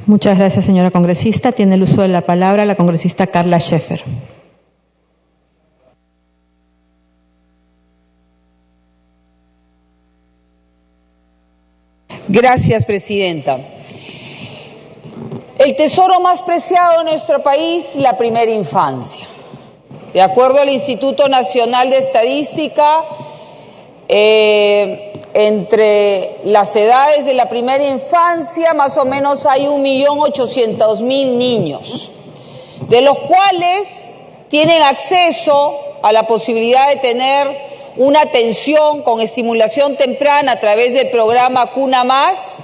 Muchas gracias, señora congresista. Tiene el uso de la palabra la congresista Carla Scheffer. Gracias, presidenta. El tesoro más preciado de nuestro país, la primera infancia. De acuerdo al Instituto Nacional de Estadística, entre las edades de la primera infancia, más o menos hay 1.800.000 niños, de los cuales tienen acceso a la posibilidad de tener una atención con estimulación temprana a través del programa Cuna Más.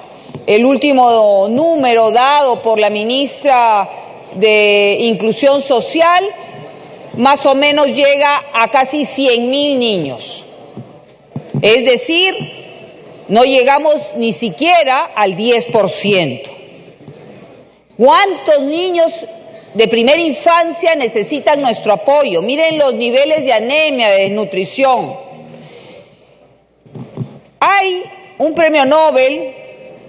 El último número dado por la ministra de Inclusión Social, más o menos llega a casi 100.000 niños. Es decir, no llegamos ni siquiera al 10%. ¿Cuántos niños de primera infancia necesitan nuestro apoyo? Miren los niveles de anemia, de desnutrición. Hay un premio Nobel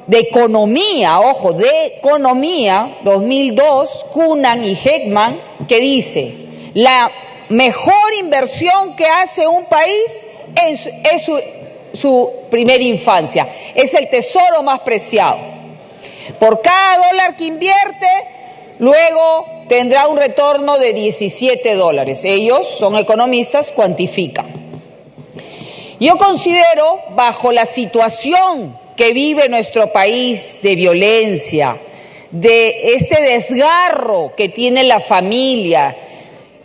de Economía, ojo, de Economía, 2002, Cunan y Heckman, que dice: la mejor inversión que hace un país es su primera infancia, es el tesoro más preciado. Por cada dólar que invierte, luego tendrá un retorno de $17. Ellos son economistas, cuantifican. Yo considero, bajo la situación que vive nuestro país de violencia, de este desgarro que tiene la familia,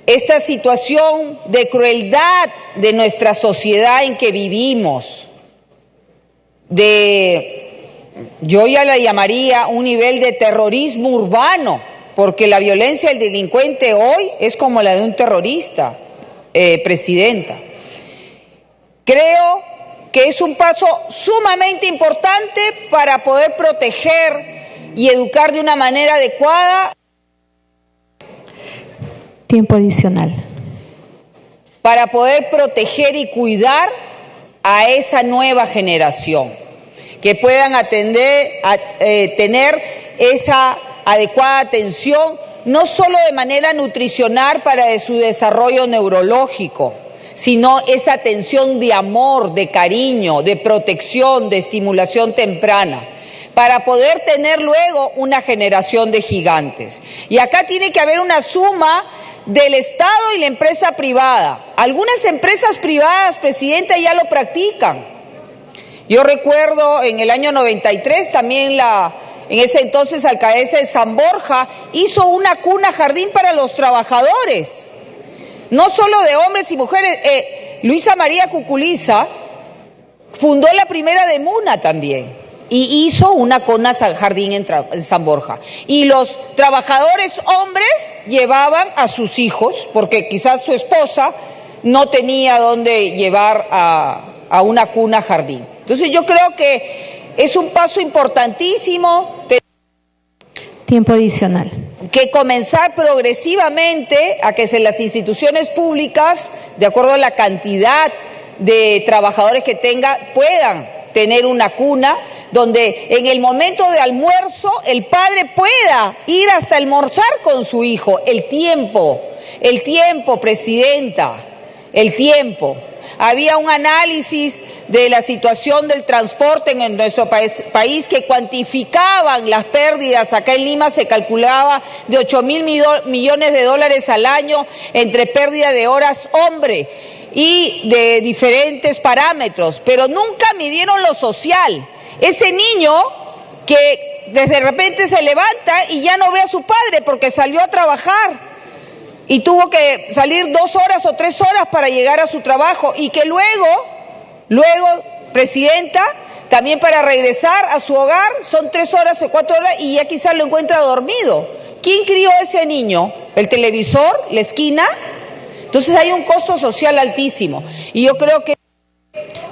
esta situación de crueldad de nuestra sociedad en que vivimos, yo ya la llamaría un nivel de terrorismo urbano, porque la violencia del delincuente hoy es como la de un terrorista, presidenta. Creo que es un paso sumamente importante para poder proteger y educar de una manera adecuada. Tiempo adicional. Para poder proteger y cuidar a esa nueva generación, que puedan tener esa adecuada atención, no solo de manera nutricional para su desarrollo neurológico, sino esa atención de amor, de cariño, de protección, de estimulación temprana, para poder tener luego una generación de gigantes. Y acá tiene que haber una suma del Estado y la empresa privada. Algunas empresas privadas, presidenta, ya lo practican. Yo recuerdo en el año 93 también en ese entonces alcaldesa de San Borja hizo una cuna jardín para los trabajadores, no solo de hombres y mujeres. Luisa María Cuculiza fundó la primera de Muna también y hizo una cuna jardín en San Borja. Y los trabajadores hombres llevaban a sus hijos, porque quizás su esposa no tenía dónde llevar a una cuna jardín. Entonces yo creo que es un paso importantísimo. Tiempo adicional. Que comenzar progresivamente a que las instituciones públicas, de acuerdo a la cantidad de trabajadores que puedan tener una cuna, donde en el momento de almuerzo el padre pueda ir hasta almorzar con su hijo. El tiempo, presidenta, el tiempo. Había un análisis de la situación del transporte en nuestro país que cuantificaban las pérdidas. Acá en Lima se calculaba de 8.000 millones de dólares al año entre pérdida de horas hombre y de diferentes parámetros, pero nunca midieron lo social. Ese niño que de repente se levanta y ya no ve a su padre porque salió a trabajar y tuvo que salir 2 horas o 3 horas para llegar a su trabajo, y que luego, presidenta, también para regresar a su hogar son 3 horas o 4 horas y ya quizás lo encuentra dormido. ¿Quién crió a ese niño? ¿El televisor? ¿La esquina? Entonces hay un costo social altísimo. Y yo creo que...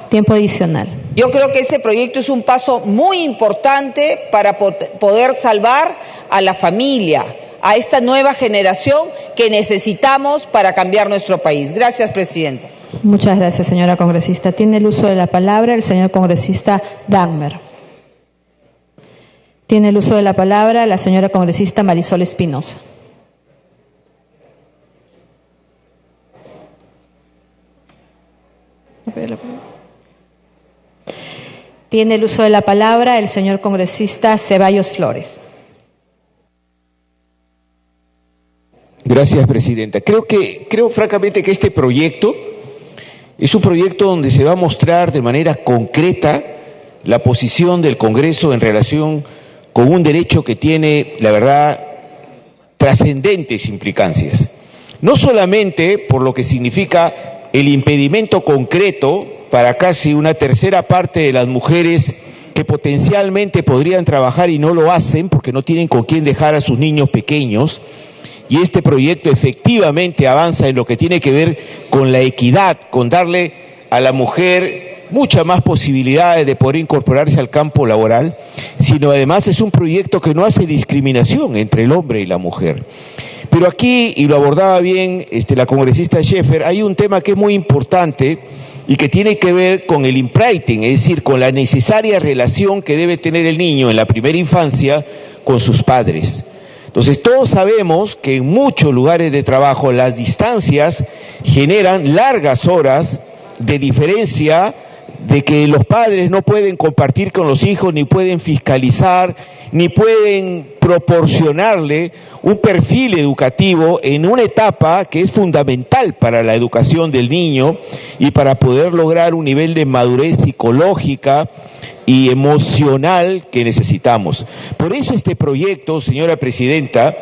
Tiempo adicional. Yo creo que este proyecto es un paso muy importante para poder salvar a la familia, a esta nueva generación que necesitamos para cambiar nuestro país. Gracias, presidenta. Muchas gracias, señora congresista. Tiene el uso de la palabra el señor congresista Dagmer. Tiene el uso de la palabra la señora congresista Marisol Espinosa. Tiene el uso de la palabra el señor congresista Ceballos Flores. Gracias, presidenta. Creo francamente que este proyecto es un proyecto donde se va a mostrar de manera concreta la posición del Congreso en relación con un derecho que tiene, la verdad, trascendentes implicancias. No solamente por lo que significa el impedimento concreto para casi una tercera parte de las mujeres que potencialmente podrían trabajar y no lo hacen porque no tienen con quién dejar a sus niños pequeños, y este proyecto efectivamente avanza en lo que tiene que ver con la equidad, con darle a la mujer muchas más posibilidades de poder incorporarse al campo laboral, sino además es un proyecto que no hace discriminación entre el hombre y la mujer. Pero aquí, y lo abordaba bien la congresista Scheffer, hay un tema que es muy importante y que tiene que ver con el imprinting, es decir, con la necesaria relación que debe tener el niño en la primera infancia con sus padres. Entonces, todos sabemos que en muchos lugares de trabajo las distancias generan largas horas de diferencia, de que los padres no pueden compartir con los hijos, ni pueden fiscalizar, ni pueden proporcionarle un perfil educativo en una etapa que es fundamental para la educación del niño y para poder lograr un nivel de madurez psicológica y emocional que necesitamos. Por eso este proyecto, señora presidenta,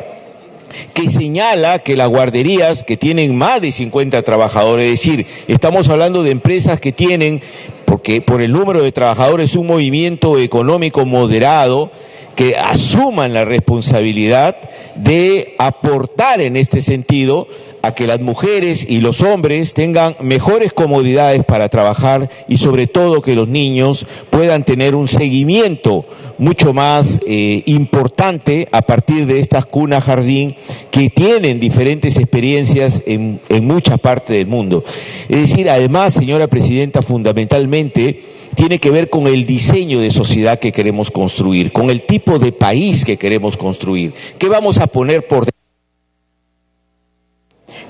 que señala que las guarderías que tienen más de 50 trabajadores, es decir, estamos hablando de empresas que tienen, porque por el número de trabajadores, un movimiento económico moderado, que asuman la responsabilidad de aportar en este sentido a que las mujeres y los hombres tengan mejores comodidades para trabajar y sobre todo que los niños puedan tener un seguimiento mucho más importante a partir de estas cunas jardín que tienen diferentes experiencias en muchas partes del mundo. Es decir, además, señora presidenta, fundamentalmente tiene que ver con el diseño de sociedad que queremos construir, con el tipo de país que queremos construir. ¿Qué vamos a poner por delante?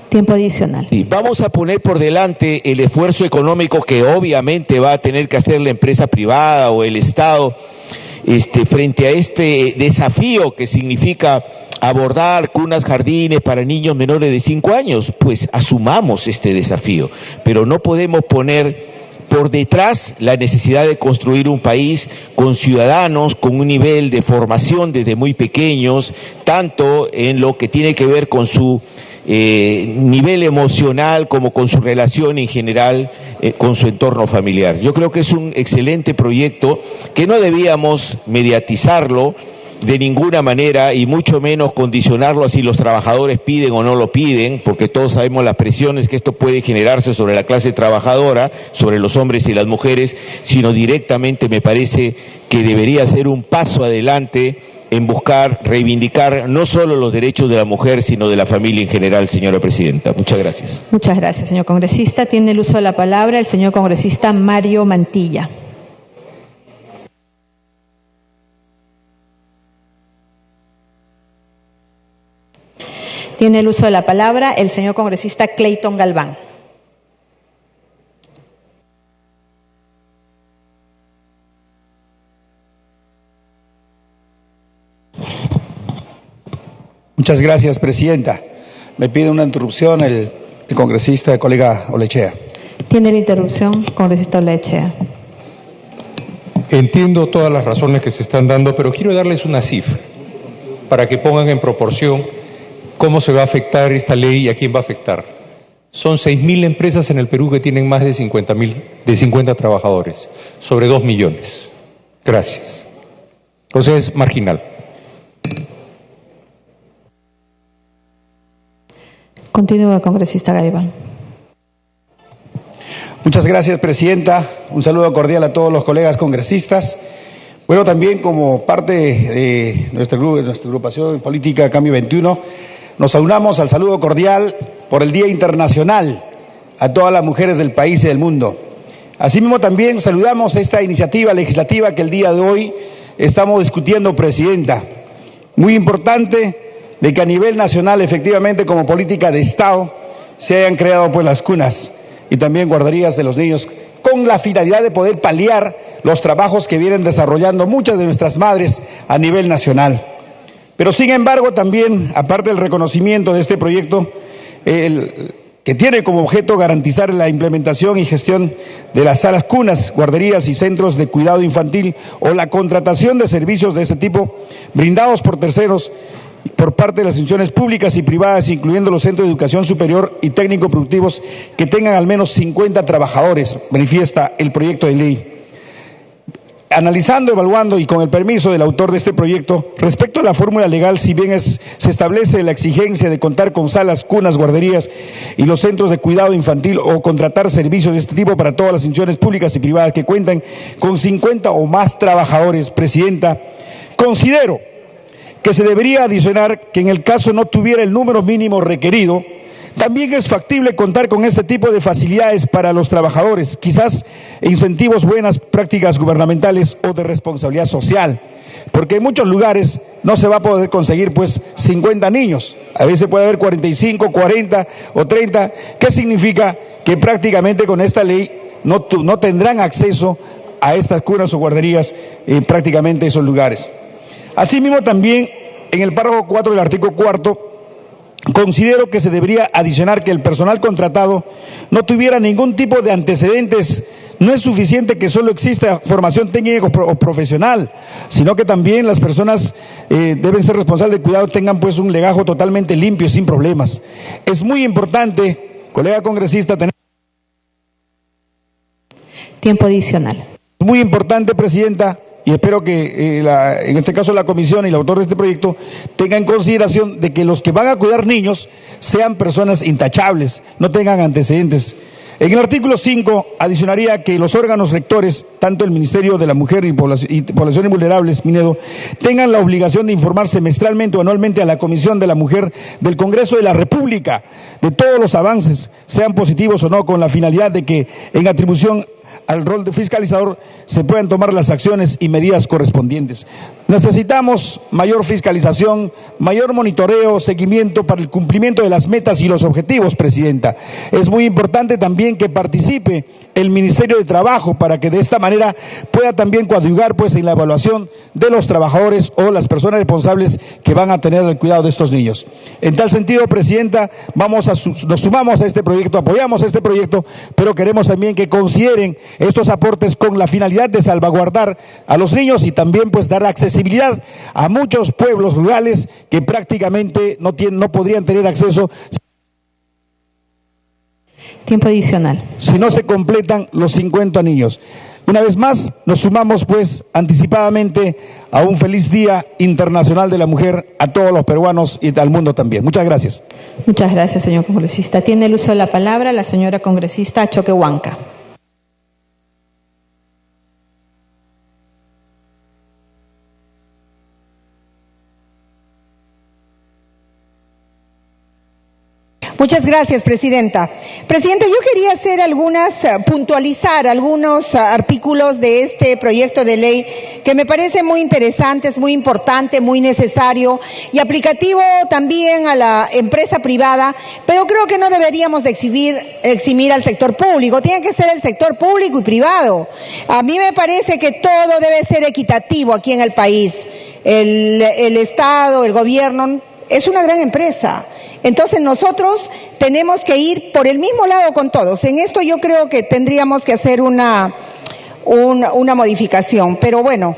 Tiempo adicional. Sí, vamos a poner por delante el esfuerzo económico que obviamente va a tener que hacer la empresa privada o el Estado frente a este desafío que significa abordar cunas jardines para niños menores de 5 años. Pues asumamos este desafío, pero no podemos poner por detrás la necesidad de construir un país con ciudadanos con un nivel de formación desde muy pequeños, tanto en lo que tiene que ver con su nivel emocional como con su relación en general con su entorno familiar. Yo creo que es un excelente proyecto que no debíamos mediatizarlo de ninguna manera y mucho menos condicionarlo a si los trabajadores piden o no lo piden, porque todos sabemos las presiones que esto puede generarse sobre la clase trabajadora, sobre los hombres y las mujeres, sino directamente me parece que debería ser un paso adelante en buscar reivindicar no solo los derechos de la mujer, sino de la familia en general, señora presidenta. Muchas gracias. Muchas gracias, señor congresista. Tiene el uso de la palabra el señor congresista Mario Mantilla. Tiene el uso de la palabra el señor congresista Clayton Galván. Muchas gracias, presidenta. Me pide una interrupción el congresista, el colega Olechea. Tiene la interrupción, congresista Olechea. Entiendo todas las razones que se están dando, pero quiero darles una cifra para que pongan en proporción cómo se va a afectar esta ley y a quién va a afectar. Son 6.000 empresas en el Perú que tienen más de 50 trabajadores, sobre 2 millones. Gracias. Entonces es marginal. Continúa, congresista Galván. Muchas gracias, presidenta. Un saludo cordial a todos los colegas congresistas. Bueno, también como parte de nuestra agrupación política Cambio 21, nos aunamos al saludo cordial por el Día Internacional a todas las mujeres del país y del mundo. Asimismo, también saludamos esta iniciativa legislativa que el día de hoy estamos discutiendo, Presidenta. Muy importante de que a nivel nacional, efectivamente, como política de Estado, se hayan creado pues las cunas y también guarderías de los niños, con la finalidad de poder paliar los trabajos que vienen desarrollando muchas de nuestras madres a nivel nacional. Pero sin embargo también, aparte del reconocimiento de este proyecto, que tiene como objeto garantizar la implementación y gestión de las salas cunas, guarderías y centros de cuidado infantil o la contratación de servicios de este tipo brindados por terceros por parte de las instituciones públicas y privadas, incluyendo los centros de educación superior y técnico-productivos que tengan al menos 50 trabajadores, manifiesta el proyecto de ley. Analizando, evaluando y con el permiso del autor de este proyecto, respecto a la fórmula legal, si bien se establece la exigencia de contar con salas, cunas, guarderías y los centros de cuidado infantil o contratar servicios de este tipo para todas las instituciones públicas y privadas que cuentan con 50 o más trabajadores, Presidenta, considero que se debería adicionar que en el caso no tuviera el número mínimo requerido, también es factible contar con este tipo de facilidades para los trabajadores, quizás incentivos, buenas prácticas gubernamentales o de responsabilidad social, porque en muchos lugares no se va a poder conseguir pues 50 niños, a veces puede haber 45, 40 o 30, ¿qué significa? Que prácticamente con esta ley no tendrán acceso a estas cunas o guarderías prácticamente esos lugares. Asimismo también en el párrafo 4 del artículo 4, considero que se debería adicionar que el personal contratado no tuviera ningún tipo de antecedentes. No es suficiente que solo exista formación técnica o profesional, sino que también las personas deben ser responsables de cuidado, tengan pues un legajo totalmente limpio, sin problemas. Es muy importante, colega congresista, tener... Tiempo adicional. Muy importante, Presidenta, y espero que en este caso la comisión y el autor de este proyecto tengan en consideración de que los que van a cuidar niños sean personas intachables, no tengan antecedentes. En el artículo 5 adicionaría que los órganos rectores, tanto el Ministerio de la Mujer y Poblaciones Vulnerables, Minedo, tengan la obligación de informar semestralmente o anualmente a la Comisión de la Mujer del Congreso de la República de todos los avances, sean positivos o no, con la finalidad de que en atribución al rol de fiscalizador se puedan tomar las acciones y medidas correspondientes. Necesitamos mayor fiscalización, mayor monitoreo, seguimiento para el cumplimiento de las metas y los objetivos, Presidenta. Es muy importante también que participe el Ministerio de Trabajo para que de esta manera pueda también coadyuvar pues en la evaluación de los trabajadores o las personas responsables que van a tener el cuidado de estos niños. En tal sentido, Presidenta, nos sumamos a este proyecto, apoyamos este proyecto, pero queremos también que consideren estos aportes con la finalidad de salvaguardar a los niños y también pues dar accesibilidad a muchos pueblos rurales que prácticamente no podrían tener acceso. Tiempo adicional. Si no se completan los 50 niños. Una vez más, nos sumamos pues anticipadamente a un feliz Día Internacional de la Mujer a todos los peruanos y al mundo también. Muchas gracias. Muchas gracias, señor congresista. Tiene el uso de la palabra la señora congresista Choquehuanca. Muchas gracias, Presidenta. Presidenta, yo quería puntualizar algunos artículos de este proyecto de ley que me parece muy interesante, es muy importante, muy necesario y aplicativo también a la empresa privada, pero creo que no deberíamos de eximir al sector público, tiene que ser el sector público y privado. A mí me parece que todo debe ser equitativo aquí en el país. El Estado, el gobierno, es una gran empresa. Entonces nosotros tenemos que ir por el mismo lado con todos. En esto yo creo que tendríamos que hacer una modificación. Pero bueno,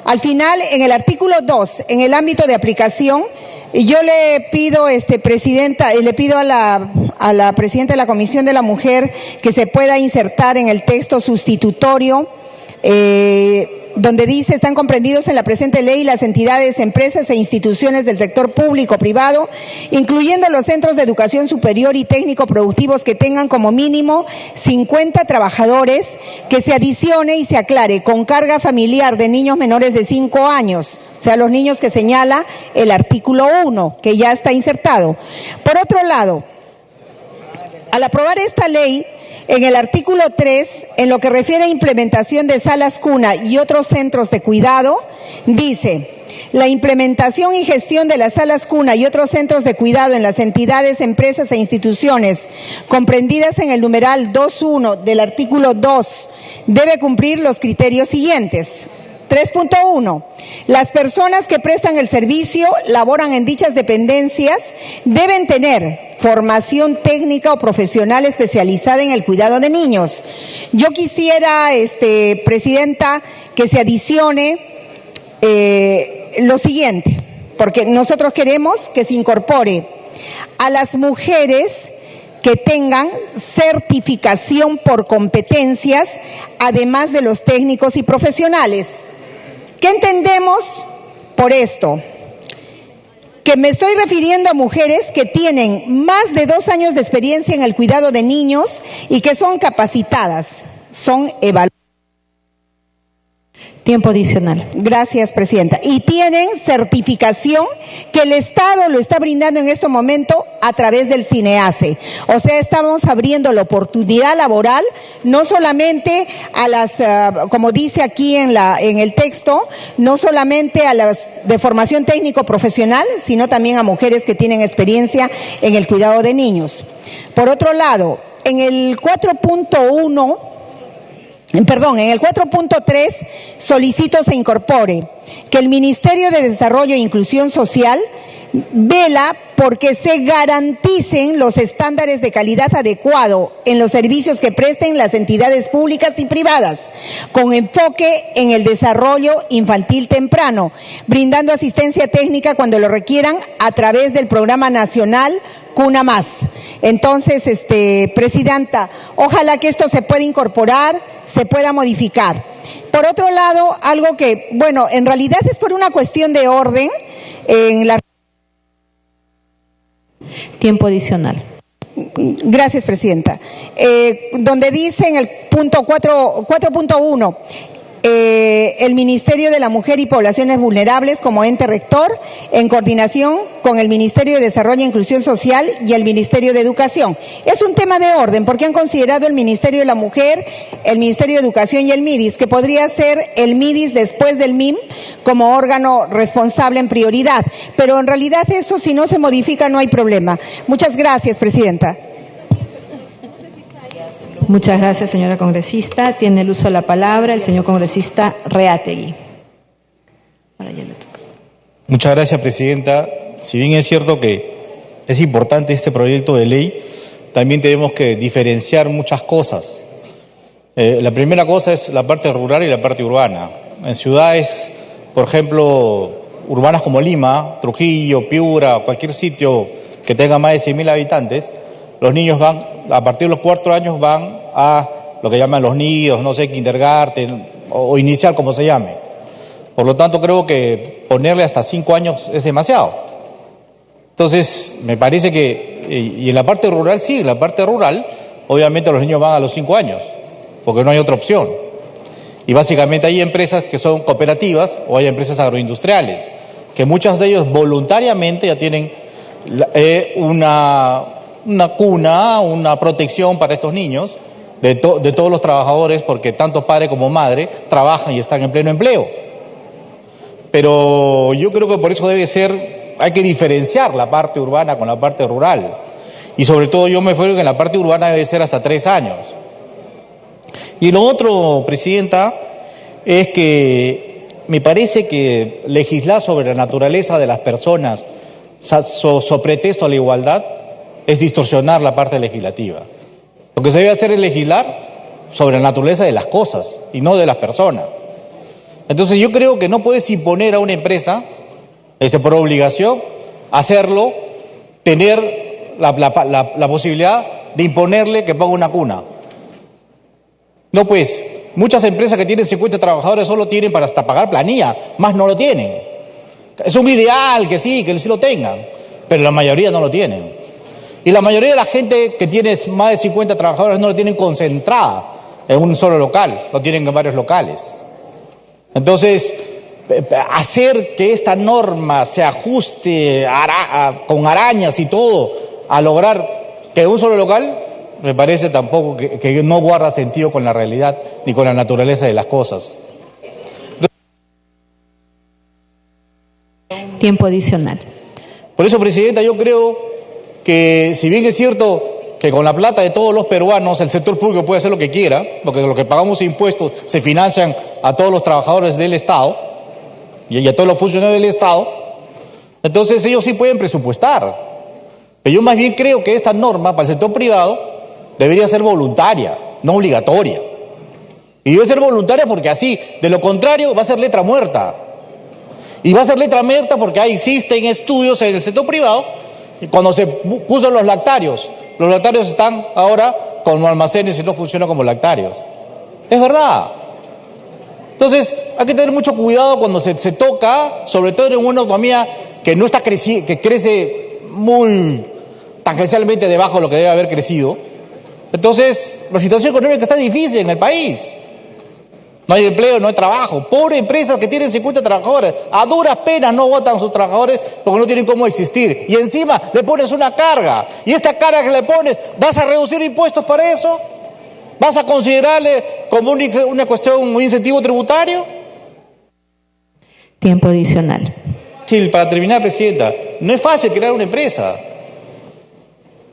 al final en el artículo 2, en el ámbito de aplicación, yo le pido, Presidenta, le pido a la Presidenta de la Comisión de la Mujer que se pueda insertar en el texto sustitutorio, donde dice: están comprendidos en la presente ley las entidades, empresas e instituciones del sector público privado, incluyendo los centros de educación superior y técnico productivos que tengan como mínimo 50 trabajadores, que se adicione y se aclare con carga familiar de niños menores de 5 años, o sea, los niños que señala el artículo 1, que ya está insertado. Por otro lado, al aprobar esta ley, en el artículo 3, en lo que refiere a implementación de salas cuna y otros centros de cuidado, dice: la implementación y gestión de las salas cuna y otros centros de cuidado en las entidades, empresas e instituciones comprendidas en el numeral 2.1 del artículo 2 debe cumplir los criterios siguientes. 3.1. Las personas que prestan el servicio, laboran en dichas dependencias, deben tener formación técnica o profesional especializada en el cuidado de niños. Yo quisiera, Presidenta, que se adicione lo siguiente, porque nosotros queremos que se incorpore a las mujeres que tengan certificación por competencias, además de los técnicos y profesionales. ¿Qué entendemos por esto? Que me estoy refiriendo a mujeres que tienen más de 2 años de experiencia en el cuidado de niños y que son capacitadas, son evaluadas. Tiempo adicional. Gracias, Presidenta. Y tienen certificación que el Estado lo está brindando en este momento a través del CINEACE. O sea, estamos abriendo la oportunidad laboral no solamente a las, como dice aquí en el texto, no solamente a las de formación técnico profesional, sino también a mujeres que tienen experiencia en el cuidado de niños. Por otro lado, en el 4.3 solicito se incorpore que el Ministerio de Desarrollo e Inclusión Social vela porque se garanticen los estándares de calidad adecuado en los servicios que presten las entidades públicas y privadas, con enfoque en el desarrollo infantil temprano, brindando asistencia técnica cuando lo requieran a través del Programa Nacional Cuna Más. Entonces, Presidenta, ojalá que esto se pueda incorporar, se pueda modificar. Por otro lado, algo que, bueno, en realidad es por una cuestión de orden en la... Tiempo adicional. Gracias, Presidenta. Donde dice en el punto 4.1, el Ministerio de la Mujer y Poblaciones Vulnerables como ente rector, en coordinación con el Ministerio de Desarrollo e Inclusión Social y el Ministerio de Educación. Es un tema de orden, porque han considerado el Ministerio de la Mujer, el Ministerio de Educación y el MIDIS, que podría ser el MIDIS después del MIM como órgano responsable en prioridad. Pero en realidad eso, si no se modifica, no hay problema. Muchas gracias, Presidenta. Muchas gracias, señora congresista. Tiene el uso de la palabra el señor congresista Reategui. Muchas gracias, Presidenta. Si bien es cierto que es importante este proyecto de ley, también tenemos que diferenciar muchas cosas. La primera cosa es la parte rural y la parte urbana. En ciudades, por ejemplo, urbanas como Lima, Trujillo, Piura, cualquier sitio que tenga más de 100.000 habitantes, los niños van, a partir de los 4 años, van a lo que llaman los nidos, no sé, kindergarten o inicial, como se llame. Por lo tanto, creo que ponerle hasta 5 años es demasiado. Entonces, me parece que, y en la parte rural, sí, en la parte rural, obviamente los niños van a los 5 años, porque no hay otra opción. Y básicamente hay empresas que son cooperativas o hay empresas agroindustriales, que muchas de ellos voluntariamente ya tienen una cuna, una protección para estos niños, de todos los trabajadores, porque tanto padre como madre trabajan y están en pleno empleo. Pero yo creo que por eso hay que diferenciar la parte urbana con la parte rural. Y sobre todo yo me refiero que en la parte urbana debe ser hasta 3 años. Y lo otro, Presidenta, es que me parece que legislar sobre la naturaleza de las personas, so pretexto a la igualdad, es distorsionar la parte legislativa. Lo que se debe hacer es legislar sobre la naturaleza de las cosas y no de las personas. Entonces yo creo que no puedes imponer a una empresa, por obligación, hacerlo, tener la posibilidad de imponerle que ponga una cuna. No, pues, muchas empresas que tienen 50 trabajadores solo tienen para hasta pagar planilla, más no lo tienen. Es un ideal que sí lo tengan, pero la mayoría no lo tienen. Y la mayoría de la gente que tiene más de 50 trabajadores no lo tienen concentrada en un solo local, lo tienen en varios locales. Entonces, hacer que esta norma se ajuste con arañas y todo a lograr que un solo local me parece tampoco que no guarda sentido con la realidad ni con la naturaleza de las cosas. Tiempo adicional. Por eso, Presidenta, yo creo que si bien es cierto que con la plata de todos los peruanos el sector público puede hacer lo que quiera, porque lo que pagamos impuestos se financian a todos los trabajadores del Estado y a todos los funcionarios del Estado, entonces ellos sí pueden presupuestar. Pero yo más bien creo que esta norma para el sector privado debería ser voluntaria, no obligatoria. Y debe ser voluntaria porque así, de lo contrario, va a ser letra muerta. Y va a ser letra muerta porque ahí existen estudios en el sector privado, y cuando se puso los lactarios están ahora como almacenes y no funcionan como lactarios. Es verdad. Entonces, hay que tener mucho cuidado cuando se toca, sobre todo en una economía que no está que crece muy tangencialmente debajo de lo que debe haber crecido. Entonces, la situación económica está difícil en el país. No hay empleo, no hay trabajo. Pobre empresas que tienen 50 trabajadores, a duras penas no votan sus trabajadores porque no tienen cómo existir. Y encima le pones una carga. Y esta carga que le pones, ¿vas a reducir impuestos para eso? ¿Vas a considerarle como una cuestión, un incentivo tributario? Tiempo adicional. Sí, para terminar, Presidenta, no es fácil crear una empresa.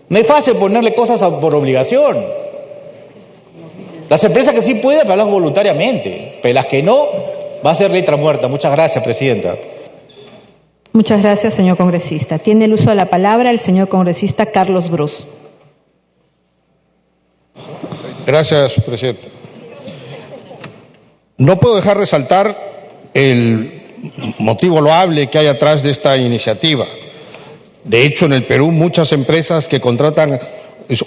No es fácil ponerle cosas por obligación. Las empresas que sí pueden pagar voluntariamente, pero las que no, va a ser letra muerta. Muchas gracias, Presidenta. Muchas gracias, señor congresista. Tiene el uso de la palabra el señor congresista Carlos Bruce. Gracias, Presidenta. No puedo dejar resaltar el motivo loable que hay atrás de esta iniciativa. De hecho, en el Perú muchas empresas que contratan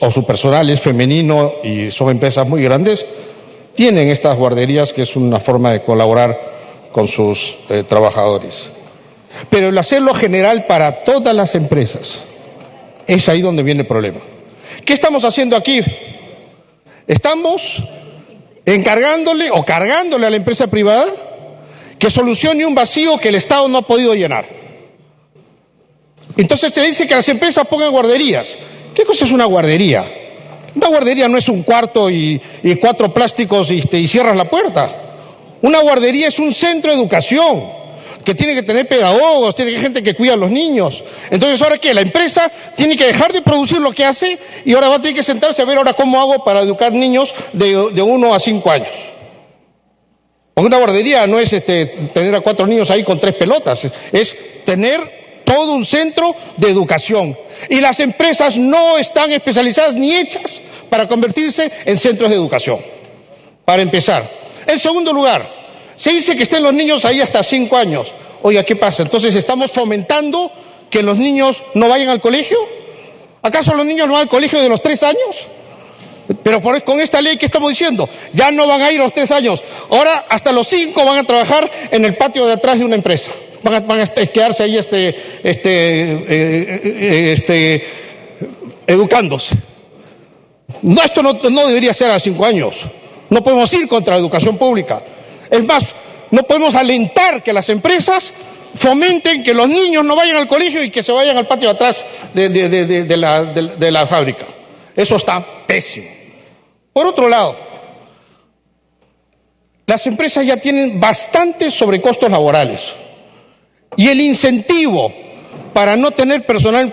o su personal es femenino y son empresas muy grandes, tienen estas guarderías que es una forma de colaborar con sus trabajadores. Pero el hacerlo general para todas las empresas, es ahí donde viene el problema. ¿Qué estamos haciendo aquí? Estamos encargándole o cargándole a la empresa privada que solucione un vacío que el Estado no ha podido llenar. Entonces se dice que las empresas pongan guarderías. ¿Qué cosa es una guardería? Una guardería no es un cuarto y 4 plásticos y cierras la puerta. Una guardería es un centro de educación que tiene que tener pedagogos, tiene que tener gente que cuida a los niños. Entonces, ¿ahora qué? La empresa tiene que dejar de producir lo que hace y ahora va a tener que sentarse a ver ahora cómo hago para educar niños de 1 a 5 años. Porque una guardería no es tener a 4 niños ahí con 3 pelotas, es tener todo un centro de educación. Y las empresas no están especializadas ni hechas para convertirse en centros de educación. Para empezar. En segundo lugar, se dice que estén los niños ahí hasta 5 años. Oiga, ¿qué pasa? Entonces, ¿estamos fomentando que los niños no vayan al colegio? ¿Acaso los niños no van al colegio de los 3 años? Pero con esta ley, ¿qué estamos diciendo? Ya no van a ir a los 3 años. Ahora, hasta los 5 van a trabajar en el patio de atrás de una empresa. Van a quedarse ahí educándose. No, esto no debería ser a los 5 años. No podemos ir contra la educación pública. Es más, no podemos alentar que las empresas fomenten que los niños no vayan al colegio y que se vayan al patio de atrás de la fábrica. Eso está pésimo. Por otro lado, las empresas ya tienen bastantes sobrecostos laborales. Y el incentivo para no tener personal...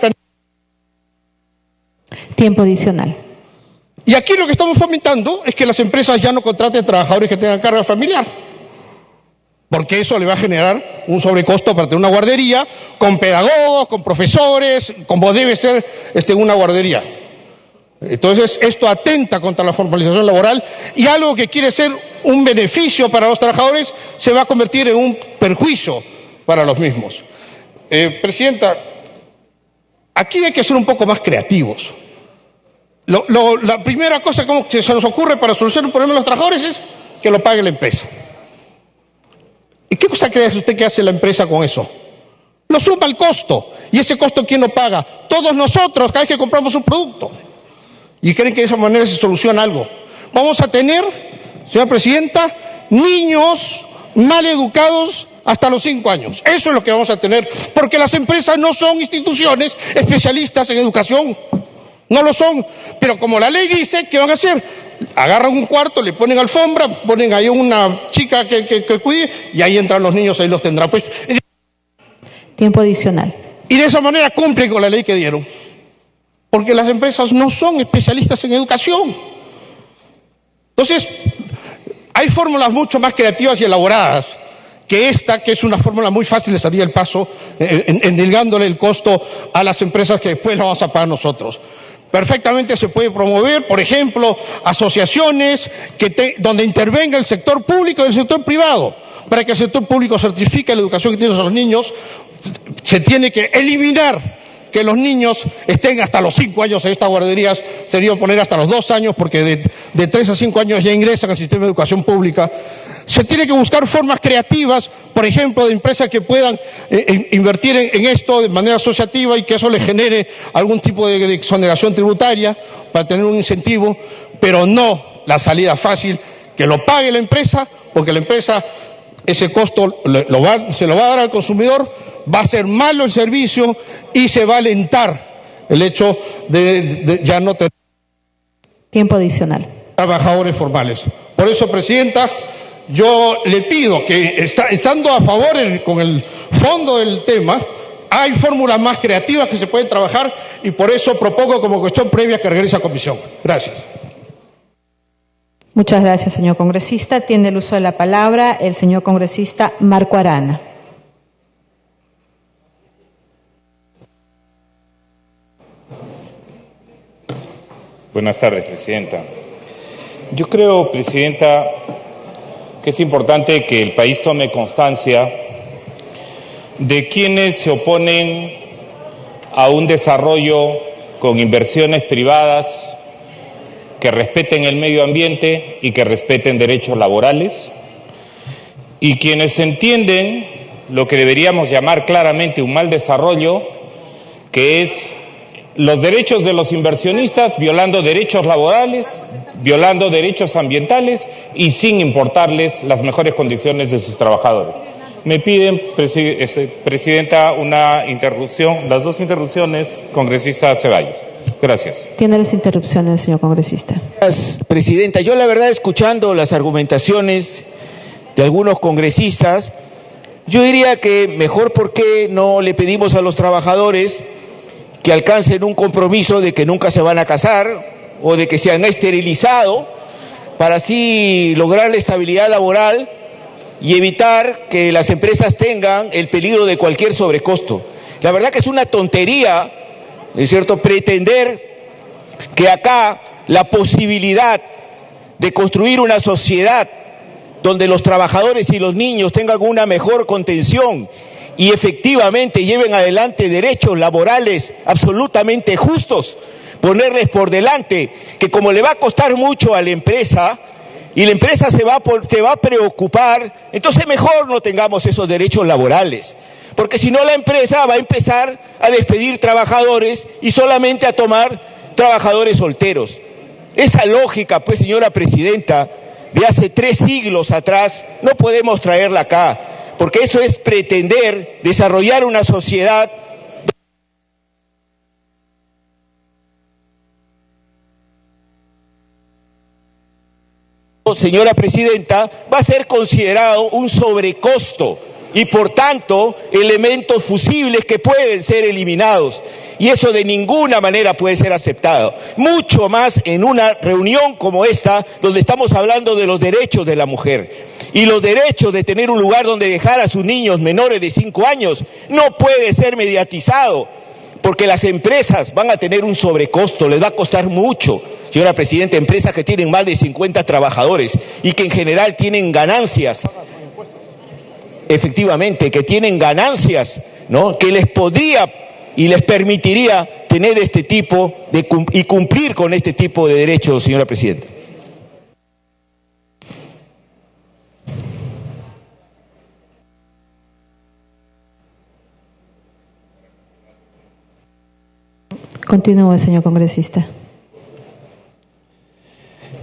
Tiempo adicional. Y aquí lo que estamos fomentando es que las empresas ya no contraten trabajadores que tengan carga familiar. Porque eso le va a generar un sobrecosto para tener una guardería, con pedagogos, con profesores, como debe ser una guardería. Entonces, esto atenta contra la formalización laboral y algo que quiere ser un beneficio para los trabajadores se va a convertir en un perjuicio para los mismos. Presidenta, aquí hay que ser un poco más creativos. La primera cosa que se nos ocurre para solucionar el problema de los trabajadores es que lo pague la empresa. ¿Y qué cosa cree usted que hace la empresa con eso? Lo suma al costo. ¿Y ese costo quién lo paga? Todos nosotros, cada vez que compramos un producto. ¿Y creen que de esa manera se soluciona algo? Vamos a tener, señora Presidenta, niños mal educados hasta los 5 años. Eso es lo que vamos a tener, porque las empresas no son instituciones especialistas en educación. No lo son, pero como la ley dice, ¿qué van a hacer? Agarran un cuarto, le ponen alfombra, ponen ahí una chica que cuide y ahí entran los niños, ahí los tendrá. Pues, Tiempo adicional. y de esa manera cumplen con la ley que dieron. Porque las empresas no son especialistas en educación. Entonces, hay fórmulas mucho más creativas y elaboradas que esta, que es una fórmula muy fácil de salir del paso, endilgándole el costo a las empresas que después lo vamos a pagar nosotros. Perfectamente se puede promover, por ejemplo, asociaciones donde intervenga el sector público y el sector privado. Para que el sector público certifique la educación que tienen los niños, se tiene que eliminar que los niños estén hasta los 5 años en estas guarderías, sería poner hasta los 2 años, porque de 3 a 5 años ya ingresan al sistema de educación pública. Se tiene que buscar formas creativas, por ejemplo, de empresas que puedan invertir en esto de manera asociativa y que eso les genere algún tipo de exoneración tributaria para tener un incentivo, pero no la salida fácil, que lo pague la empresa, porque la empresa ese costo se lo va a dar al consumidor, va a ser malo el servicio y se va a alentar el hecho de ya no tener Tiempo adicional. trabajadores formales. Por eso, Presidenta, yo le pido que, estando a favor con el fondo del tema, hay fórmulas más creativas que se pueden trabajar y por eso propongo como cuestión previa que regrese a comisión. Gracias. Muchas gracias, señor congresista. Tiene el uso de la palabra el señor congresista Marco Arana. Buenas tardes, Presidenta. Yo creo, Presidenta, que es importante que el país tome constancia de quienes se oponen a un desarrollo con inversiones privadas que respeten el medio ambiente y que respeten derechos laborales, y quienes entienden lo que deberíamos llamar claramente un mal desarrollo, que es los derechos de los inversionistas violando derechos laborales, violando derechos ambientales y sin importarles las mejores condiciones de sus trabajadores. Me piden, Presidenta, una interrupción, las 2 interrupciones, congresista Ceballos. Gracias. Tiene las interrupciones, señor congresista. Gracias, Presidenta. Yo la verdad, escuchando las argumentaciones de algunos congresistas, yo diría que mejor por qué no le pedimos a los trabajadores que alcancen un compromiso de que nunca se van a casar o de que se han esterilizado para así lograr la estabilidad laboral y evitar que las empresas tengan el peligro de cualquier sobrecosto. La verdad que es una tontería, ¿es cierto?, pretender que acá la posibilidad de construir una sociedad donde los trabajadores y los niños tengan una mejor contención y efectivamente lleven adelante derechos laborales absolutamente justos, ponerles por delante que como le va a costar mucho a la empresa y la empresa se va a preocupar, entonces mejor no tengamos esos derechos laborales, porque si no la empresa va a empezar a despedir trabajadores y solamente a tomar trabajadores solteros. Esa lógica, pues, señora Presidenta, de hace 3 siglos atrás, no podemos traerla acá, porque eso es pretender desarrollar una sociedad. Señora Presidenta, va a ser considerado un sobrecosto y por tanto elementos fusibles que pueden ser eliminados, y eso de ninguna manera puede ser aceptado, mucho más en una reunión como esta donde estamos hablando de los derechos de la mujer y los derechos de tener un lugar donde dejar a sus niños menores de 5 años. No puede ser mediatizado porque las empresas van a tener un sobrecosto, les va a costar mucho. Señora Presidenta, empresas que tienen más de 50 trabajadores y que en general tienen ganancias, efectivamente, que tienen ganancias, ¿no?, que les podría y les permitiría tener este tipo de y cumplir con este tipo de derechos, señora Presidenta. Continúe, señor congresista.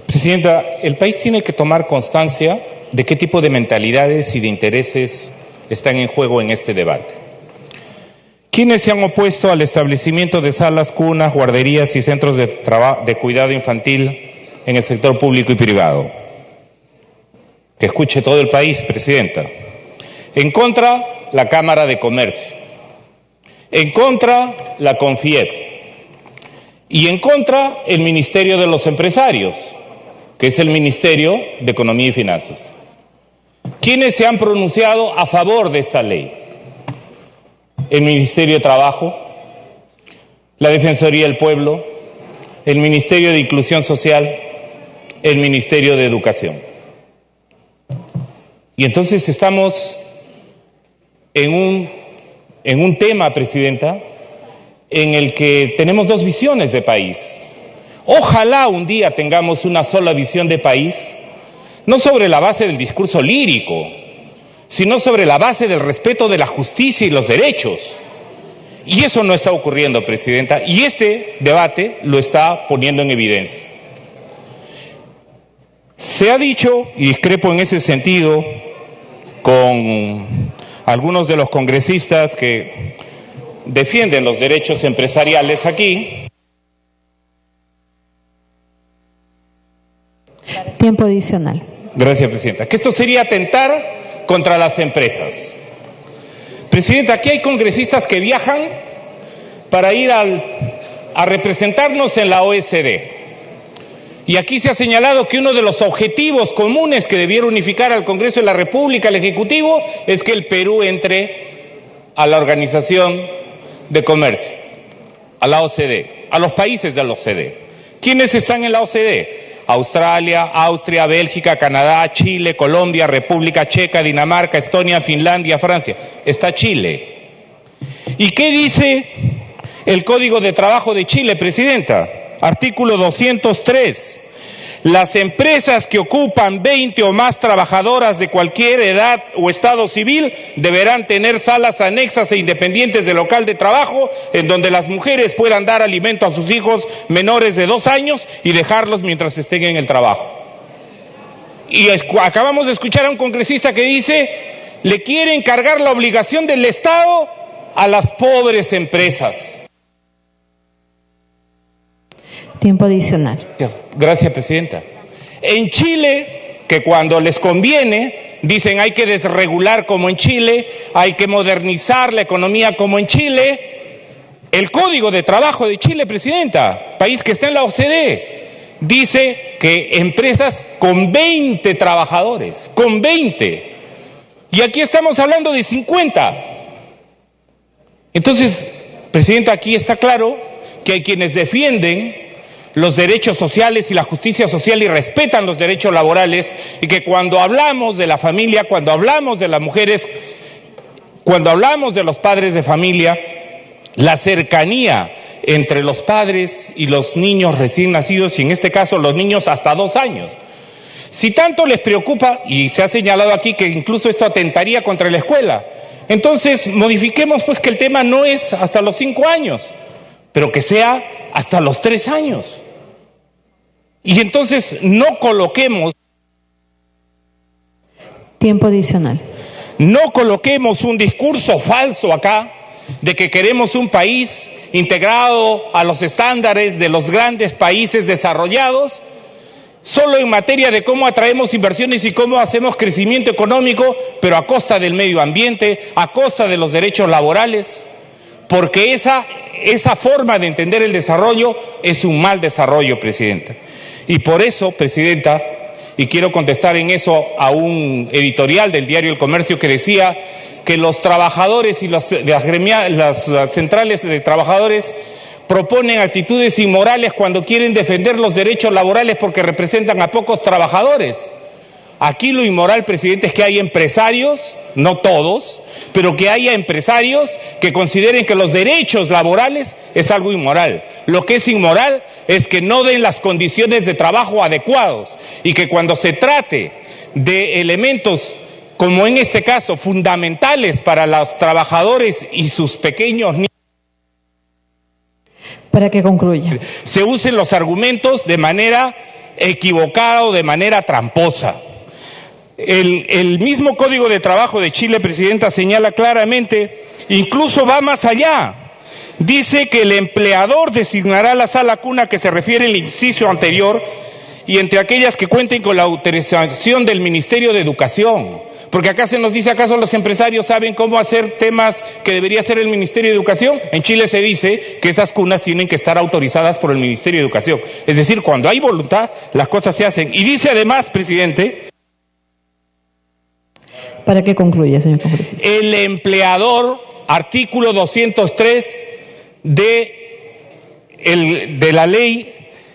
Presidenta, el país tiene que tomar constancia de qué tipo de mentalidades y de intereses están en juego en este debate. ¿Quiénes se han opuesto al establecimiento de salas, cunas, guarderías y centros de cuidado infantil en el sector público y privado? Que escuche todo el país, Presidenta. En contra, la Cámara de Comercio. En contra, la CONFIEP. Y en contra, el Ministerio de los Empresarios, que es el Ministerio de Economía y Finanzas. ¿Quiénes se han pronunciado a favor de esta ley? El Ministerio de Trabajo, la Defensoría del Pueblo, el Ministerio de Inclusión Social, el Ministerio de Educación. Y entonces estamos en un tema, Presidenta, en el que tenemos dos visiones de país. Ojalá un día tengamos una sola visión de país, no sobre la base del discurso lírico, sino sobre la base del respeto de la justicia y los derechos. Y eso no está ocurriendo, Presidenta, y este debate lo está poniendo en evidencia. Se ha dicho, y discrepo en ese sentido con algunos de los congresistas que defienden los derechos empresariales aquí. Tiempo adicional. Gracias, Presidenta. Que esto sería atentar contra las empresas. Presidenta, aquí hay congresistas que viajan para ir a representarnos en la OECD. Y aquí se ha señalado que uno de los objetivos comunes que debiera unificar al Congreso de la República, al Ejecutivo, es que el Perú entre a la Organización de Comercio, a la OCDE, a los países de la OCDE. ¿Quiénes están en la OCDE? Australia, Austria, Bélgica, Canadá, Chile, Colombia, República Checa, Dinamarca, Estonia, Finlandia, Francia. Está Chile. ¿Y qué dice el Código de Trabajo de Chile, Presidenta? Artículo 203. Las empresas que ocupan 20 o más trabajadoras de cualquier edad o estado civil deberán tener salas anexas e independientes de local de trabajo en donde las mujeres puedan dar alimento a sus hijos menores de 2 años y dejarlos mientras estén en el trabajo. Y acabamos de escuchar a un congresista que dice, le quieren cargar la obligación del Estado a las pobres empresas. Tiempo adicional. Gracias, Presidenta. En Chile, que cuando les conviene, dicen hay que desregular como en Chile, hay que modernizar la economía como en Chile. El Código de Trabajo de Chile, Presidenta, país que está en la OCDE, dice que empresas con 20 trabajadores, con 20. Y aquí estamos hablando de 50. Entonces, Presidenta, aquí está claro que hay quienes defienden los derechos sociales y la justicia social y respetan los derechos laborales, y que cuando hablamos de la familia, cuando hablamos de las mujeres, cuando hablamos de los padres de familia, la cercanía entre los padres y los niños recién nacidos, y en este caso los niños hasta 2 años. Si tanto les preocupa, y se ha señalado aquí que incluso esto atentaría contra la escuela, entonces modifiquemos pues que el tema no es hasta los 5 años, pero que sea hasta los 3 años. Y entonces no coloquemos... Tiempo adicional. No coloquemos un discurso falso acá de que queremos un país integrado a los estándares de los grandes países desarrollados, solo en materia de cómo atraemos inversiones y cómo hacemos crecimiento económico, pero a costa del medio ambiente, a costa de los derechos laborales, porque esa forma de entender el desarrollo es un mal desarrollo, Presidenta. Y por eso, Presidenta, y quiero contestar en eso a un editorial del diario El Comercio que decía que los trabajadores y las centrales de trabajadores proponen actitudes inmorales cuando quieren defender los derechos laborales porque representan a pocos trabajadores. Aquí lo inmoral, Presidente, es que hay empresarios, no todos, pero que haya empresarios que consideren que los derechos laborales es algo inmoral. Lo que es inmoral es que no den las condiciones de trabajo adecuados, y que cuando se trate de elementos como en este caso fundamentales para los trabajadores y sus pequeños niños, para que concluya, se usen los argumentos de manera equivocada o de manera tramposa. El mismo Código de Trabajo de Chile, Presidenta, señala claramente incluso va más allá. Dice que el empleador designará la sala cuna que se refiere al inciso anterior y entre aquellas que cuenten con la autorización del Ministerio de Educación. Porque acá se nos dice, ¿acaso los empresarios saben cómo hacer temas que debería hacer el Ministerio de Educación? En Chile se dice que esas cunas tienen que estar autorizadas por el Ministerio de Educación. Es decir, cuando hay voluntad, las cosas se hacen. Y dice además, presidente... Para que concluya, señor congresista. El empleador, artículo 203 de la ley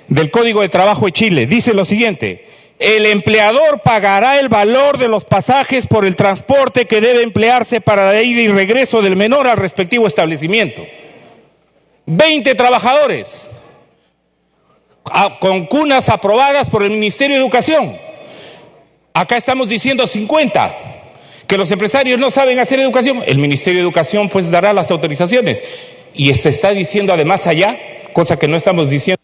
del Código de Trabajo de Chile, dice lo siguiente: el empleador pagará el valor de los pasajes por el transporte que debe emplearse para la ida y regreso del menor al respectivo establecimiento. 20 trabajadores con cunas aprobadas por el Ministerio de Educación. Acá estamos diciendo 50. Que los empresarios no saben hacer educación. El Ministerio de Educación pues dará las autorizaciones. Y se está diciendo además allá, cosa que no estamos diciendo.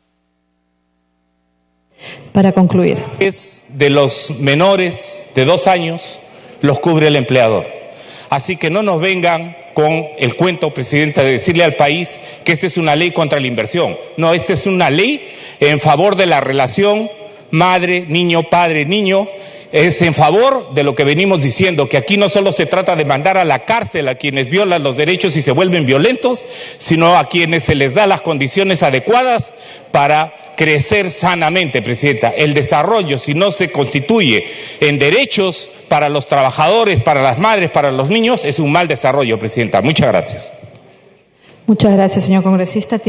Para concluir. Es de los menores de 2 años, los cubre el empleador. Así que no nos vengan con el cuento, presidenta, de decirle al país que esta es una ley contra la inversión. No, esta es una ley en favor de la relación madre-niño, padre-niño. Es en favor de lo que venimos diciendo, que aquí no solo se trata de mandar a la cárcel a quienes violan los derechos y se vuelven violentos, sino a quienes se les da las condiciones adecuadas para crecer sanamente, presidenta. El desarrollo, si no se constituye en derechos para los trabajadores, para las madres, para los niños, es un mal desarrollo, presidenta. Muchas gracias. Muchas gracias, señor congresista.